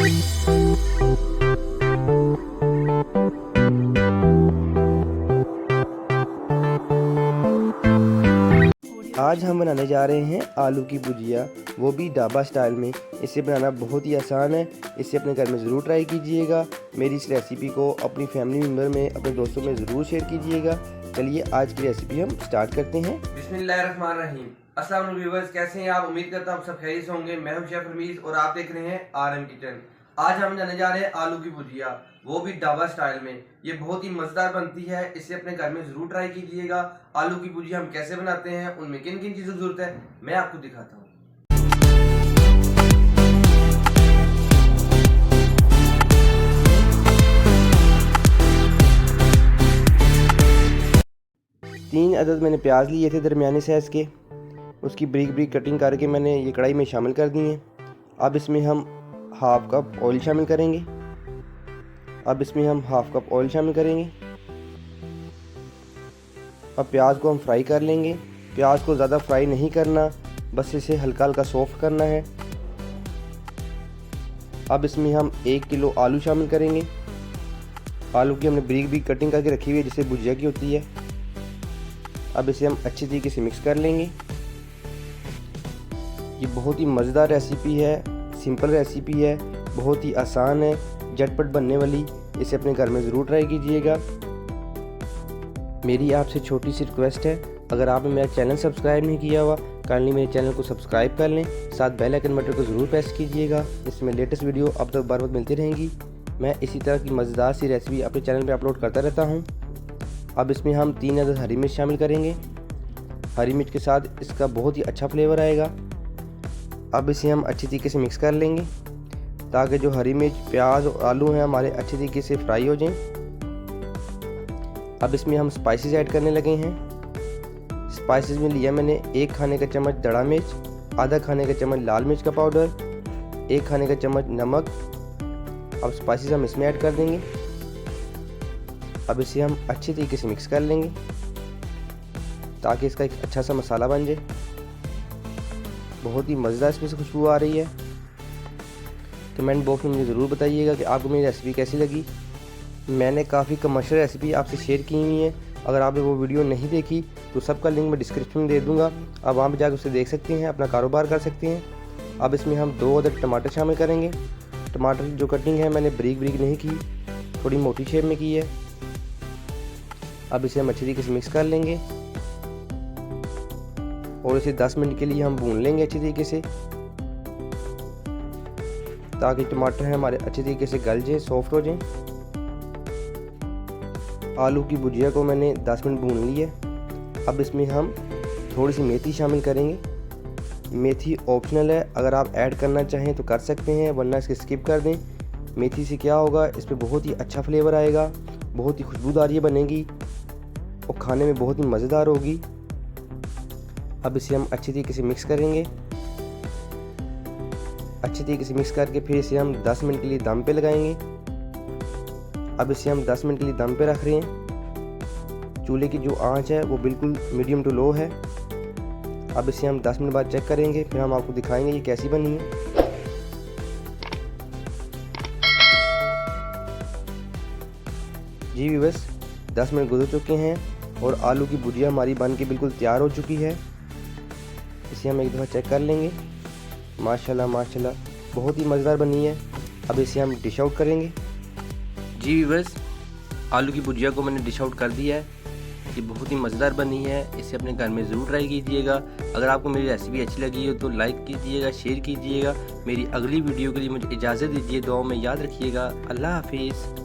आज हम बनाने जा रहे हैं आलू की भुजिया, वो भी ढाबा स्टाइल में। इसे बनाना बहुत ही आसान है, इसे अपने घर में ज़रूर ट्राई कीजिएगा। मेरी इस रेसिपी को अपनी फैमिली मेम्बर में, अपने दोस्तों में ज़रूर शेयर कीजिएगा। चलिए आज की रेसिपी हम स्टार्ट करते हैं। बिस्मिल्लाहिर्रहमानिर्रहीम। अस्सलाम वालेकुम व्यूअर्स, कैसे हैं आप? उम्मीद करता हूँ आप सब खैरियत से होंगे। मैं हूं शेफ रमीज और आप देख रहे हैं RM किचन। आज हम जाने जा रहे हैं आलू की भुजिया, वो भी ढाबा स्टाइल में। ये बहुत ही मज़ेदार बनती है, इसे अपने घर में ज़रूर ट्राई कीजिएगा। आलू की भुजिया हम कैसे बनाते हैं, उनमें किन किन चीज़ों की ज़रूरत है, मैं आपको दिखाता हूँ। तीन अदद मैंने प्याज लिए थे दरमियाने साइज़ के, उसकी ब्रीक ब्रीक कटिंग करके मैंने ये कढ़ाई में शामिल कर दी है। अब इसमें हम हाफ कप ऑयल शामिल करेंगे। अब प्याज को हम फ्राई कर लेंगे। प्याज को ज़्यादा फ्राई नहीं करना, बस इसे हल्का हल्का सॉफ्ट करना है। अब इसमें हम 1 किलो आलू शामिल करेंगे। आलू की हमने ब्रीक ब्रीक कटिंग करके रखी हुई है, जिसे भुजिया की होती है। अब इसे हम अच्छी तरीके से मिक्स कर लेंगे। ये बहुत ही मज़ेदार रेसिपी है, सिंपल रेसिपी है, बहुत ही आसान है, झटपट बनने वाली। इसे अपने घर में ज़रूर ट्राई कीजिएगा। मेरी आपसे छोटी सी रिक्वेस्ट है, अगर आपने मेरा चैनल सब्सक्राइब नहीं किया हुआ, काइंडली मेरे चैनल को सब्सक्राइब कर लें, साथ बेल आइकन बटन को ज़रूर प्रेस कीजिएगा। इसमें लेटेस्ट वीडियो अब तक बार बार मिलती रहेंगी। मैं इसी तरह की मज़ेदार सी रेसिपी अपने चैनल पर अपलोड करता रहता हूँ। अब इसमें हम 3 अदद हरी मिर्च शामिल करेंगे। हरी मिर्च के साथ इसका बहुत ही अच्छा फ्लेवर आएगा। अब इसे हम अच्छी तरीके से मिक्स कर लेंगे, ताकि जो हरी मिर्च, प्याज और आलू हैं हमारे अच्छी तरीके से फ्राई हो जाएं। अब इसमें हम स्पाइसेस ऐड करने लगे हैं। स्पाइसेस में लिया मैंने 1 खाने का चम्मच दड़ा मिर्च, आधा खाने का चम्मच लाल मिर्च का पाउडर, 1 खाने का चम्मच नमक। अब स्पाइसेस हम इसमें ऐड कर देंगे। अब इसे हम अच्छी तरीके से मिक्स कर लेंगे, ताकि इसका एक अच्छा सा मसाला बन जाए। बहुत ही मज़ेदार इसमें से खुशबू आ रही है। कमेंट बॉक्स में मुझे ज़रूर बताइएगा कि आपको मेरी रेसिपी कैसी लगी। मैंने काफ़ी कमर्शियल रेसिपी आपसे शेयर की हुई है। अगर आपने वो वीडियो नहीं देखी तो सबका लिंक मैं डिस्क्रिप्शन में दे दूँगा, आप वहाँ पर जाकर उसे देख सकते हैं, अपना कारोबार कर सकते हैं। अब इसमें हम 2 अदद टमाटर शामिल करेंगे। टमाटर की जो कटिंग है मैंने ब्रीक ब्रीक नहीं की, थोड़ी मोटी शेप में की है। अब इसे हम अच्छी तरीके से मिक्स कर लेंगे और इसे 10 मिनट के लिए हम भून लेंगे अच्छी तरीके से, ताकि टमाटर हैं हमारे अच्छी तरीके से गल जाए, सॉफ्ट हो जाए। आलू की भुजिया को मैंने 10 मिनट भून लिया। अब इसमें हम थोड़ी सी मेथी शामिल करेंगे। मेथी ऑप्शनल है, अगर आप ऐड करना चाहें तो कर सकते हैं, वरना इसके स्किप कर दें। मेथी से क्या होगा, इस पर बहुत ही अच्छा फ्लेवर आएगा, बहुत ही खुशबूदार ये बनेगी और खाने में बहुत ही मज़ेदार होगी। अब इसे हम अच्छी तरीके से मिक्स करेंगे। अच्छी तरीके से मिक्स करके फिर इसे हम 10 मिनट के लिए दम पे लगाएंगे। अब इसे हम 10 मिनट के लिए दम पे रख रहे हैं। चूल्हे की जो आंच है वो बिल्कुल मीडियम टू लो है। अब इसे हम 10 मिनट बाद चेक करेंगे, फिर हम आपको दिखाएंगे ये कैसी बनी है। जी व्यूअर्स, 10 मिनट गुजर चुके हैं और आलू की भुजिया हमारी बन के बिल्कुल तैयार हो चुकी है। इसे हम एक दफ़ा चेक कर लेंगे। माशाल्लाह माशाल्लाह, बहुत ही मज़ेदार बनी है। अब इसे हम डिश आउट करेंगे। जी व्यूअर्स, आलू की भुजिया को मैंने डिश आउट कर दिया है। ये बहुत ही मज़ेदार बनी है, इसे अपने घर में ज़रूर ट्राई कीजिएगा। अगर आपको मेरी रेसिपी अच्छी लगी हो तो लाइक कीजिएगा, शेयर कीजिएगा। मेरी अगली वीडियो के लिए मुझे इजाज़त दीजिए, दुआ में याद रखिएगा। अल्लाह हाफिज़।